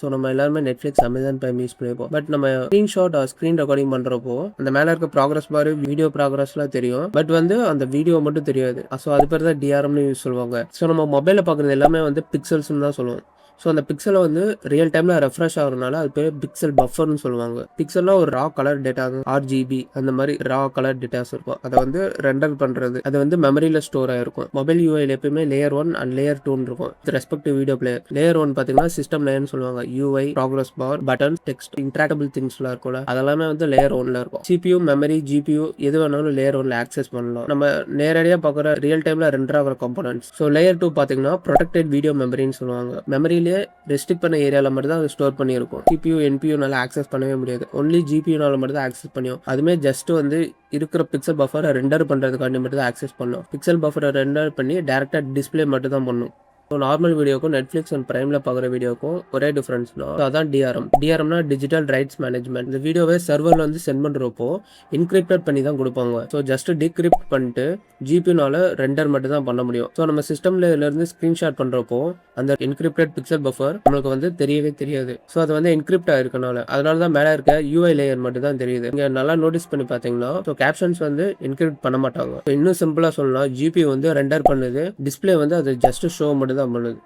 So நம்ம எல்லாருமே Netflix, Amazon prime use பண்ணியிருப்போம். பட் நம்ம ஸ்க்ரீன்ஷாட் ஸ்க்ரீன் ரெக்கார்டிங் பண்ணுறப்போ அந்த மேலே இருக்க ப்ராக்ரஸ் பார், வீடியோ ப்ராக்ரஸ்லாம் தெரியும். பட் வந்து அந்த வீடியோ மட்டும் தெரியாது. ஸோ அது பேர் தான் டிஆர்எம்னு சொல்லுவாங்க. ஸோ நம்ம மொபைலில் பார்க்குறது எல்லாமே வந்து பிக்சல்ஸ்னு தான் சொல்லுவோம். ஸோ அந்த பிக்சலை வந்து ரியல் டைமில் ரெஃப்ரெஷ் ஆகுறதுனால அது பேர் பிக்சல் பஃபர்னு சொல்லுவாங்க. பிக்சல்லாம் ஒரு ரா கலர் டேட்டா, RGB அந்த மாதிரி ரா கலர் டேட்டாஸ் இருக்கும். அதை வந்து ரெண்டர் பண்ணுறது, அது வந்து மெமரியில் ஸ்டோர் ஆகிருக்கும். மொபைல் யூஐயில் எப்பயுமே லேயர் 1 அண்ட் லேயர் 2 இருக்கும். Respective video player. லேயர் 1 பார்த்தீங்கன்னா சிஸ்டம் லேயர்னு சொல்லுவாங்க. UI, progress bar, button, text, interactable திங்ஸ்லாம் இருக்கும்ல, அதெல்லாமே வந்து லேயர் 1ல இருக்கும். CPU, மெமரி, GPU எது வேணாலும் லேயர் 1ல ஆக்சஸ் பண்ணலாம். நம்ம நேரடியாக பார்க்குற ரியல் டைமில் ரெண்டர் ஆகிற காம்போனன்ட்ஸ். ஸோ லேயர் 2 பார்த்தீங்கன்னா ப்ரொடெக்டட் வீடியோ மெமரின்னு சொல்லுவாங்க. மெமரியிலே ரெஸ்ட்ரிக்ட் பண்ண ஏரியாவில் மட்டும் தான் அது ஸ்டோர் பண்ணியிருக்கும். CPU, NPUனால ஆக்சஸ் பண்ணவே முடியாது. ஒன்லி GPUனால மட்டும் தான் ஆக்சஸ் பண்ணியும். அதுமே ஜஸ்ட் வந்து இருக்கிற பிக்சல் பஃபரை ரெண்டர் பண்ணுறதுக்காண்டி மட்டும் தான் ஆக்சஸ் பண்ணும். பிக்சல் பஃபரை ரெண்டர் பண்ணி டேரெக்டாக டிஸ்பிளே மட்டும் தான் பண்ணும். ஸோ நார்மல் வீடியோக்கும் நெட்ஃப்ளிக்ஸ் அண்ட் பிரைமில் பார்க்குற வீடியோக்கும் ஒரே டிஃப்ரென்ஸ்னா அதான் டிஆர்எம். டிஆர்எம்னா டிஜிட்டல் ரைட்ஸ் மேனேஜ்மெண்ட். இந்த வீடியோவை சர்வரில் வந்து சென்ட் பண்ணுறப்போ இன்கிரிப்டட் பண்ணி தான் கொடுப்பாங்க. ஸோ ஜஸ்ட் டிகிரிப்ட் பண்ணிட்டு GPUனால ரெண்டர் மட்டும் தான் பண்ண முடியும். ஸோ நம்ம சிஸ்டம்லேருந்து ஸ்க்ரீன்ஷாட் பண்ணுறப்போ அந்த என்கிரிப்டட் பிக்சல் பஃபர் நம்மளுக்கு வந்து தெரியவே தெரியாது. ஸோ அது வந்து என்கிரிப்ட் ஆகிருக்கனால அதனால தான் மேலே இருக்க UI லேயர் மட்டும் தான் தெரியுது. நீங்கள் நல்லா நோட்டீஸ் பண்ணி பார்த்தீங்கன்னா ஸோ கேப்ஷன்ஸ் வந்து என்கிரிப்ட் பண்ண மாட்டாங்க. இன்னும் சிம்பிளாக சொல்லலாம், GPU வந்து ரெண்டர் பண்ணுது, டிஸ்பிளே வந்து அது ஜஸ்ட் ஷோ மட்டும் தான் பண்ணுது.